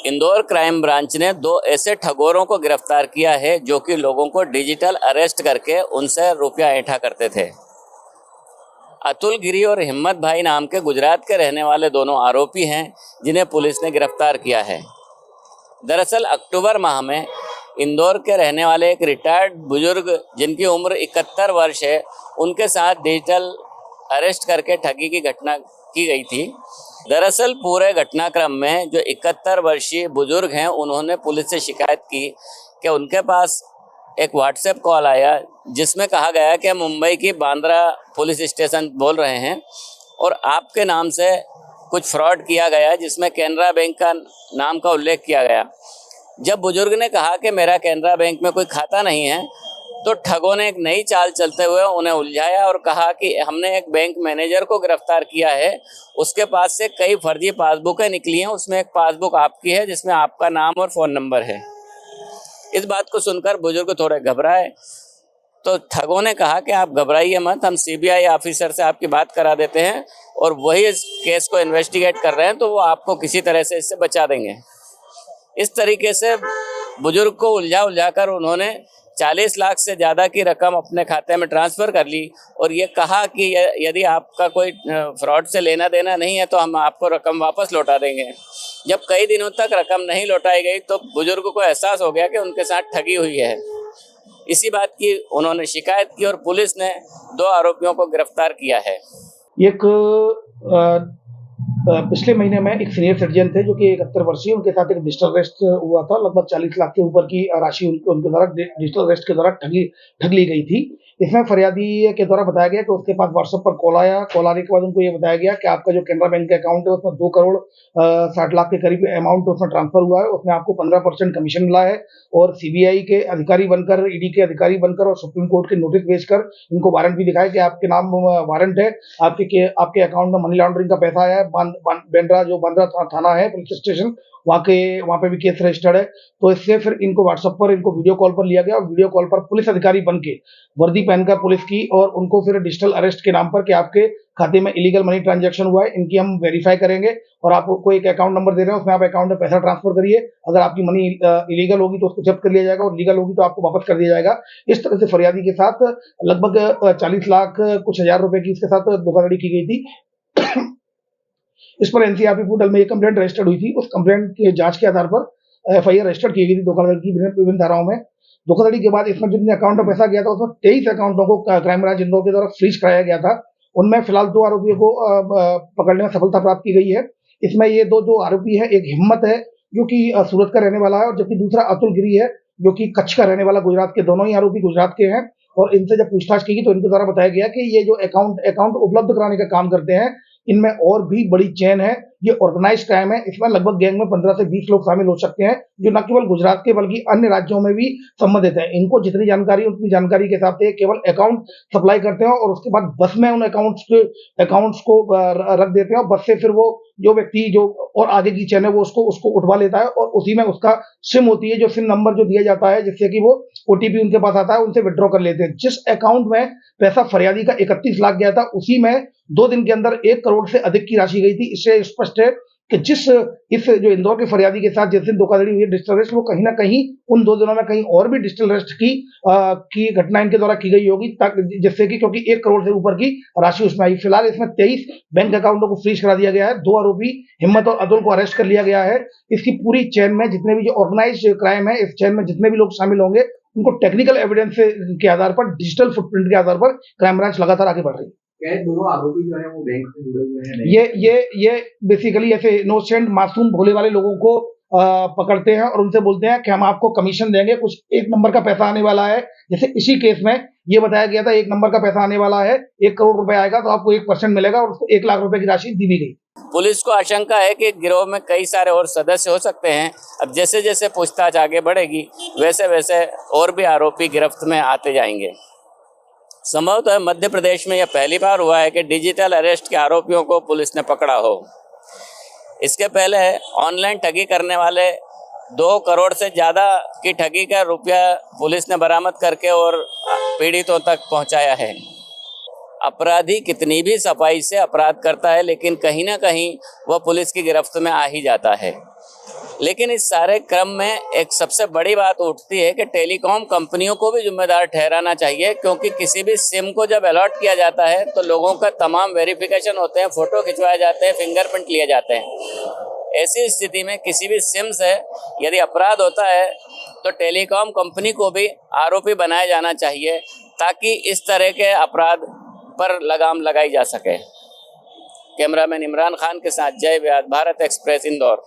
Indore crime branch ने 2 ऐसे ठगोरों को गिरफ्तार किया है जो कि लोगों को डिजिटल अरेस्ट करके उनसे रुपया ऐंठा करते थे। अतुल गिरी और हिम्मत भाई नाम के गुजरात के रहने वाले दोनों आरोपी हैं जिन्हें पुलिस ने गिरफ्तार किया है। दरअसल अक्टूबर माह में इंदौर के रहने वाले एक रिटायर्ड बुजुर्ग जिनकी उम्र 71 वर्ष है, उनके साथ डिजिटल अरेस्ट करके ठगी की घटना की गई थी। दरअसल पूरे घटनाक्रम में जो 71 वर्षीय बुजुर्ग हैं, उन्होंने पुलिस से शिकायत की कि उनके पास एक व्हाट्सएप कॉल आया जिसमें कहा गया कि मुंबई की बांद्रा पुलिस स्टेशन बोल रहे हैं और आपके नाम से कुछ फ्रॉड किया गया जिसमें कैनरा बैंक का नाम का उल्लेख किया गया। जब बुजुर्ग ने कहा कि मेरा कैनरा बैंक में कोई खाता नहीं है, तो ठगों ने एक नई चाल चलते हुए उन्हें उलझाया और कहा कि हमने एक बैंक मैनेजर को गिरफ्तार किया है, उसके पास से कई फर्जी पासबुकें निकली हैं, उसमें एक पासबुक आपकी है जिसमें आपका नाम और फ़ोन नंबर है। इस बात को सुनकर बुजुर्ग थोड़े घबराए, तो ठगों ने कहा कि आप घबराइए मत, हम सीबीआई ऑफिसर से आपकी बात करा देते हैं और वही इस केस को इन्वेस्टिगेट कर रहे हैं, तो वो आपको किसी तरह से इससे बचा देंगे। इस तरीके से बुजुर्ग को उलझा कर उन्होंने 40 लाख से ज़्यादा की रकम अपने खाते में ट्रांसफ़र कर ली और ये कहा कि यदि आपका कोई फ्रॉड से लेना देना नहीं है तो हम आपको रकम वापस लौटा देंगे। जब कई दिनों तक रकम नहीं लौटाई गई तो बुजुर्ग को एहसास हो गया कि उनके साथ ठगी हुई है। इसी बात की उन्होंने शिकायत की और पुलिस ने 2 आरोपियों को गिरफ्तार किया है। पिछले महीने में एक सीनियर सिटीजन थे जो कि 71 वर्षीय, उनके साथ एक डिजिटल अरेस्ट हुआ था। लगभग 40 लाख के ऊपर की राशि उनके द्वारा डिजिटल अरेस्ट के द्वारा ठग ली गई थी। इसमें फरियादी के द्वारा बताया गया कि उसके पास व्हाट्सएप पर कॉल आया। कॉल आने के बाद उनको ये बताया गया कि आपका जो कैनरा बैंक का अकाउंट है उसमें 2 करोड़ 60 लाख के करीब अमाउंट उसमें ट्रांसफर हुआ है, उसमें आपको 15% कमीशन मिला है और सीबीआई के अधिकारी बनकर, ईडी के अधिकारी बनकर और सुप्रीम कोर्ट के नोटिस भेजकर इनको वारंट भी दिखाया कि आपके नाम वारंट है, आपके अकाउंट में मनी लॉन्ड्रिंग का पैसा आया है। बांद्रा जो बांद्रा थाना है पुलिस स्टेशन, वहाँ पे भी केस रजिस्टर्ड है। तो इससे फिर इनको व्हाट्सएप पर इनको वीडियो कॉल पर लिया गया और वीडियो कॉल पर पुलिस अधिकारी बन के वर्दी पहनकर पुलिस की, और उनको फिर डिजिटल अरेस्ट के नाम पर कि आपके खाते में इलीगल मनी ट्रांजैक्शन हुआ है, इनकी हम वेरीफाई करेंगे और आपको एक अकाउंट नंबर दे रहे हैं, उसमें आप अकाउंट में पैसा ट्रांसफर करिए। अगर आपकी मनी इलीगल होगी तो उसको जब्त कर लिया जाएगा और लीगल होगी तो आपको वापस कर दिया जाएगा। इस तरह से फरियादी के साथ लगभग 40 लाख कुछ हजार रुपए की इसके साथ धोखाधड़ी की गई थी। इस पर एनसीआरपी पोर्टल में एक कंप्लेंट रजिस्टर्ड हुई थी। उस कंप्लेंट के जांच के आधार पर एफआईआर रजिस्टर्ड की गई थी धोखाधड़ी की विभिन्न धाराओं में। धोखाधड़ी के बाद इसमें जितने अकाउंट में पैसा गया था उसमें 23 अकाउंटों को क्राइम ब्रांच इंदौर के द्वारा फ्रीज कराया गया था। उनमें फिलहाल 2 आरोपियों को पकड़ने में सफलता प्राप्त की गई है। इसमें ये दो जो आरोपी है, एक हिम्मत है जो कि सूरत का रहने वाला है और जबकि दूसरा अतुल गिरी है जो कि कच्छ का रहने वाला, गुजरात के। दोनों ही आरोपी गुजरात के हैं और इनसे जब पूछताछ की गई तो इनके द्वारा बताया गया कि ये जो अकाउंट उपलब्ध कराने का काम करते हैं, इनमें और भी बड़ी चेन है। ये ऑर्गेनाइज्ड क्राइम है। इसमें लगभग गैंग में 15 से 20 लोग शामिल हो सकते हैं जो न केवल गुजरात के बल्कि अन्य राज्यों में भी संबंधित है। इनको जितनी जानकारी उतनी जानकारी के हिसाब से केवल अकाउंट सप्लाई करते हैं और उसके बाद बस में उन अकाउंट्स को रख देते हैं और बस से फिर वो जो व्यक्ति जो और आगे की चेन है वो उसको उठवा लेता है और उसी में उसका सिम होती है, जो सिम नंबर जो दिया जाता है जिससे कि वो ओटीपी उनके पास आता है, उनसे विड्रॉ कर लेते हैं। जिस अकाउंट में पैसा फरियादी का 31 लाख गया था उसी में 2 दिन के अंदर 1 करोड़ से अधिक की राशि गई थी। इससे स्पष्ट है कि इस जो इंदौर के फरियादी के साथ जिस दिन धोखाधड़ी हुई है डिजिटल अरेस्ट, वो कहीं ना कहीं उन 2 दिनों में कहीं और भी डिजिटल अरेस्ट की घटना इनके द्वारा की गई होगी, जिससे कि क्योंकि 1 करोड़ से ऊपर की राशि उसमें आई। फिलहाल इसमें 23 बैंक अकाउंटों को फ्रीज करा दिया गया है। 2 आरोपी हिम्मत और अतुल को अरेस्ट कर लिया गया है। इसकी पूरी चेन में जितने भी जो ऑर्गेनाइज्ड क्राइम है, इस चेन में जितने भी लोग शामिल होंगे उनको टेक्निकल एविडेंस के आधार पर, डिजिटल फुटप्रिंट के आधार पर क्राइम ब्रांच लगातार आगे बढ़ रही है। दोनों आरोपी जो है वो बैंक से जुड़े हुए हैं। ये बेसिकली ऐसे इनोसेंट मासूम भोले वाले लोगों को पकड़ते हैं और उनसे बोलते हैं कि हम आपको कमीशन देंगे, कुछ 1 नंबर का पैसा आने वाला है। जैसे इसी केस में ये बताया गया था 1 नंबर का पैसा आने वाला है, 1 करोड़ रुपए आएगा तो आपको 1% मिलेगा और उसको 1 लाख रुपए की राशि दी भी गई। पुलिस को आशंका है कि गिरोह में कई सारे और सदस्य हो सकते हैं। अब जैसे जैसे पूछताछ आगे बढ़ेगी वैसे वैसे और भी आरोपी गिरफ्त में आते जाएंगे। संभवतः मध्य प्रदेश में यह पहली बार हुआ है कि डिजिटल अरेस्ट के आरोपियों को पुलिस ने पकड़ा हो। इसके पहले ऑनलाइन ठगी करने वाले 2 करोड़ से ज़्यादा की ठगी का रुपया पुलिस ने बरामद करके और पीड़ितों तक पहुंचाया है। अपराधी कितनी भी सफाई से अपराध करता है लेकिन कहीं ना कहीं वह पुलिस की गिरफ्त में आ ही जाता है। लेकिन इस सारे क्रम में एक सबसे बड़ी बात उठती है कि टेलीकॉम कंपनियों को भी जिम्मेदार ठहराना चाहिए, क्योंकि किसी भी सिम को जब अलॉट किया जाता है तो लोगों का तमाम वेरिफिकेशन होते हैं, फ़ोटो खिंचवाए जाते हैं, फिंगरप्रिंट लिए जाते हैं। ऐसी स्थिति में किसी भी सिम से यदि अपराध होता है तो टेलीकॉम कंपनी को भी आरोपी बनाया जाना चाहिए, ताकि इस तरह के अपराध पर लगाम लगाई जा सके। कैमरामैन इमरान खान के साथ जय व्यास, भारत एक्सप्रेस, इंदौर।